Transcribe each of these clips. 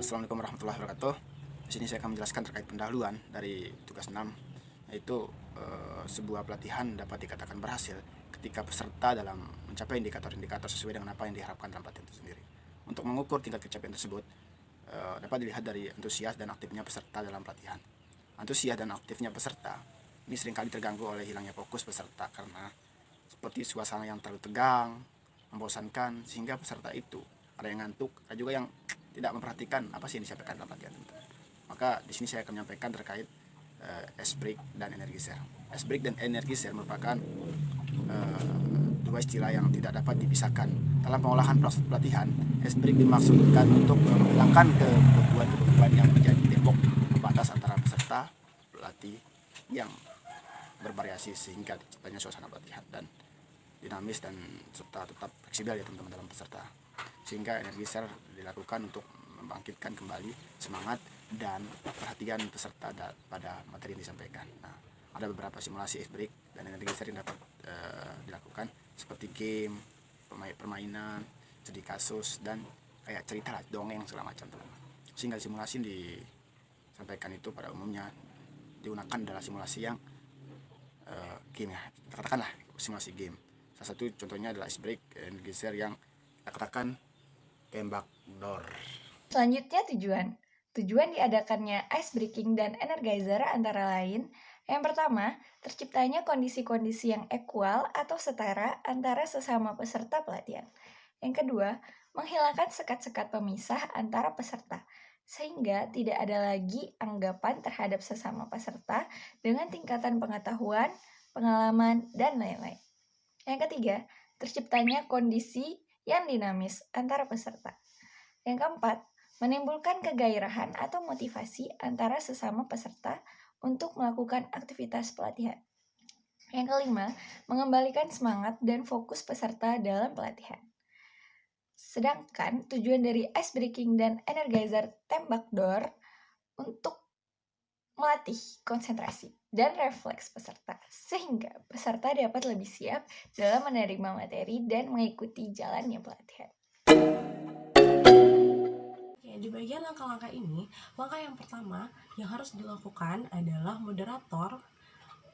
Assalamualaikum warahmatullahi wabarakatuh. Di sini saya akan menjelaskan terkait pendahuluan dari tugas 6, yaitu sebuah pelatihan dapat dikatakan berhasil ketika peserta dalam mencapai indikator-indikator sesuai dengan apa yang diharapkan dalam pelatihan itu sendiri. Untuk mengukur tingkat capaian tersebut dapat dilihat dari antusias dan aktifnya peserta dalam pelatihan. Antusias dan aktifnya peserta ini seringkali terganggu oleh hilangnya fokus peserta karena seperti suasana yang terlalu tegang, membosankan, sehingga peserta itu ada yang ngantuk, ada juga yang tidak memperhatikan apa sih yang disampaikan dalam pelatihan itu. Maka di sini saya akan menyampaikan terkait ice break dan energi share. Ice break dan energi share merupakan dua istilah yang tidak dapat dipisahkan. Dalam pengolahan proses pelatihan, ice break dimaksudkan untuk menghilangkan kebetulan yang menjadi tembok pembatas antara peserta pelatih yang bervariasi sehingga terciptanya suasana pelatihan dan dinamis dan serta tetap fleksibel ya teman-teman dalam peserta. Sehingga energi share dilakukan untuk membangkitkan kembali semangat dan perhatian peserta pada materi yang disampaikan. Nah, ada beberapa simulasi ice break dan energi share yang dapat dilakukan seperti game, permainan, studi kasus, dan kayak cerita lah, dongeng segala macam teman. Sehingga simulasi yang disampaikan itu pada umumnya digunakan adalah simulasi yang game ya, katakanlah simulasi game. Salah satu contohnya adalah ice break energi share yang kita katakan tembak door. Selanjutnya Tujuan diadakannya ice breaking dan energizer antara lain, yang pertama, terciptanya kondisi-kondisi yang equal atau setara antara sesama peserta pelatihan. Yang kedua, menghilangkan sekat-sekat pemisah antara peserta, sehingga tidak ada lagi anggapan terhadap sesama peserta dengan tingkatan pengetahuan, pengalaman, dan lain-lain. Yang ketiga, terciptanya kondisi yang dinamis antara peserta. Yang keempat, menimbulkan kegairahan atau motivasi antara sesama peserta untuk melakukan aktivitas pelatihan. Yang kelima, mengembalikan semangat dan fokus peserta dalam pelatihan. Sedangkan tujuan dari ice breaking dan energizer tembak door untuk melatih konsentrasi dan refleks peserta, sehingga peserta dapat lebih siap dalam menerima materi dan mengikuti jalannya pelatihan. Di bagian langkah-langkah ini, langkah yang pertama yang harus dilakukan adalah moderator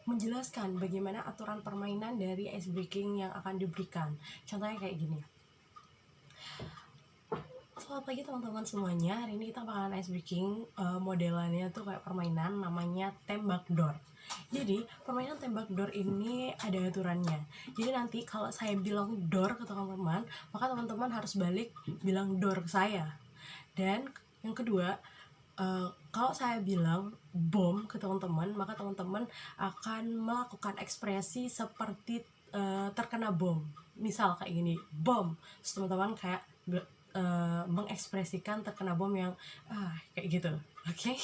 menjelaskan bagaimana aturan permainan dari ice breaking yang akan diberikan. Contohnya kayak gini. Selamat pagi teman-teman semuanya. Hari ini kita bakalan ice breaking, modelannya tuh kayak permainan namanya tembak door. Jadi permainan tembak door ini ada aturannya. Jadi nanti kalau saya bilang door ke teman-teman, maka teman-teman harus balik bilang door ke saya. Dan yang kedua, kalau saya bilang bom ke teman-teman, maka teman-teman akan melakukan ekspresi seperti terkena bom. Misal kayak gini, bom. Terus teman-teman kayak mengekspresikan terkena bom yang kayak gitu. Oke?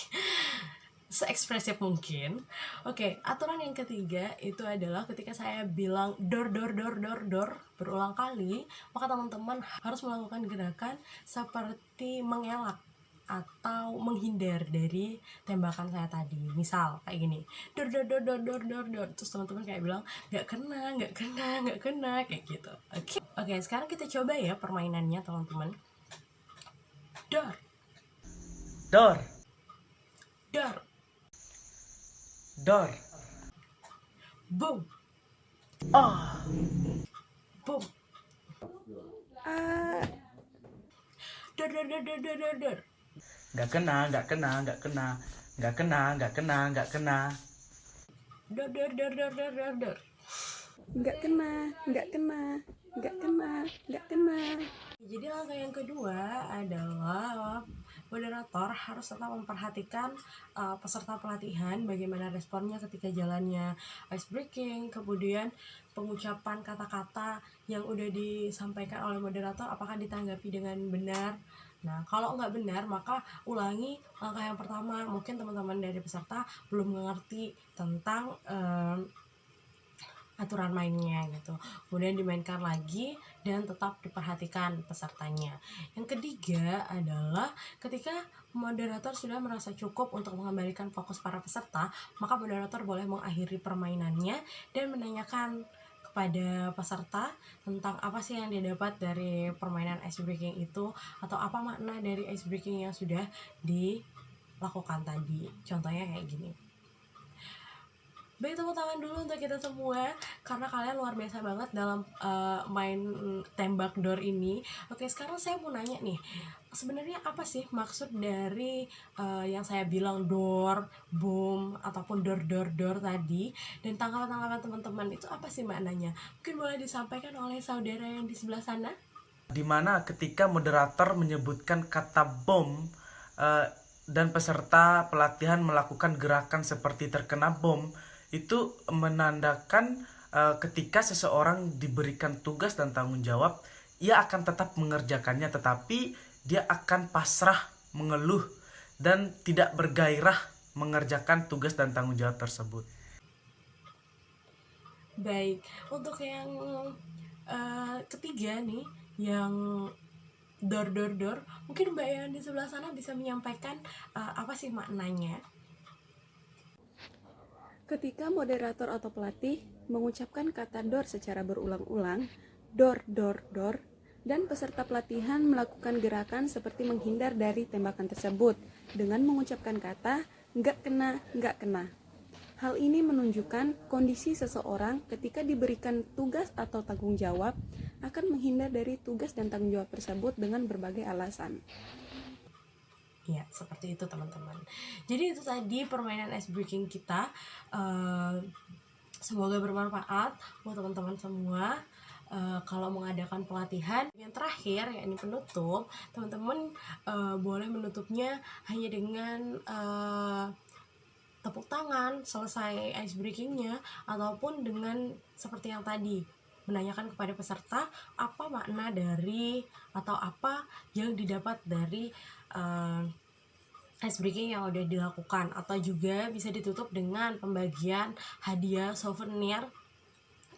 Seekspresif mungkin. Oke, aturan yang ketiga itu adalah ketika saya bilang door berulang kali, maka teman-teman harus melakukan gerakan seperti mengelak atau menghindar dari tembakan saya tadi. Misal kayak gini, door. Terus teman-teman kayak bilang nggak kena kayak gitu. Oke, sekarang kita coba ya permainannya teman-teman. Door. Boom. Boom. Door. Nggak kena. Door. Nggak kena. Jadi langkah yang kedua adalah moderator harus tetap memperhatikan peserta pelatihan, bagaimana responnya ketika jalannya ice breaking, kemudian pengucapan kata-kata yang udah disampaikan oleh moderator apakah ditanggapi dengan benar. Nah, kalau nggak benar, maka ulangi langkah yang pertama. Mungkin teman-teman dari peserta belum mengerti tentang aturan mainnya gitu. Kemudian dimainkan lagi dan tetap diperhatikan pesertanya. Yang ketiga adalah ketika moderator sudah merasa cukup untuk mengembalikan fokus para peserta, maka moderator boleh mengakhiri permainannya dan menanyakan kepada peserta tentang apa sih yang dia dapat dari permainan ice breaking itu, atau apa makna dari ice breaking yang sudah dilakukan tadi. Contohnya kayak gini. Beri tepuk tangan dulu untuk kita semua, karena kalian luar biasa banget dalam main tembak door ini. Oke, sekarang saya mau nanya nih, sebenarnya apa sih maksud dari yang saya bilang door, boom, ataupun door tadi, dan tanggapan teman-teman itu apa sih maknanya? Mungkin boleh disampaikan oleh saudara yang di sebelah sana? Dimana ketika moderator menyebutkan kata bom dan peserta pelatihan melakukan gerakan seperti terkena bom, itu menandakan ketika seseorang diberikan tugas dan tanggung jawab, ia akan tetap mengerjakannya, tetapi dia akan pasrah, mengeluh, dan tidak bergairah mengerjakan tugas dan tanggung jawab tersebut. Baik, untuk yang ketiga nih, yang door, mungkin Mbak yang di sebelah sana bisa menyampaikan apa sih maknanya? Ketika moderator atau pelatih mengucapkan kata door secara berulang-ulang, door, dan peserta pelatihan melakukan gerakan seperti menghindar dari tembakan tersebut dengan mengucapkan kata nggak kena. Hal ini menunjukkan kondisi seseorang ketika diberikan tugas atau tanggung jawab akan menghindar dari tugas dan tanggung jawab tersebut dengan berbagai alasan. Ya, seperti itu teman-teman. Jadi itu tadi permainan ice breaking kita. Semoga bermanfaat buat teman-teman semua. Kalau mengadakan pelatihan yang terakhir, yakni penutup, teman-teman boleh menutupnya hanya dengan tepuk tangan selesai ice breakingnya, ataupun dengan seperti yang tadi, menanyakan kepada peserta apa makna dari atau apa yang didapat dari ice breaking yang udah dilakukan, atau juga bisa ditutup dengan pembagian hadiah souvenir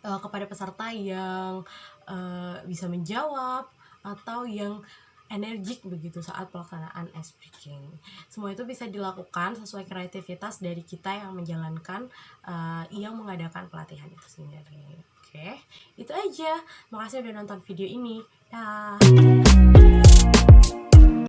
kepada peserta yang bisa menjawab atau yang energik begitu saat pelaksanaan ice breaking. Semua itu bisa dilakukan sesuai kreativitas dari kita yang menjalankan yang mengadakan pelatihan itu sendiri. Oke, itu aja. Makasih udah nonton video ini. Dah.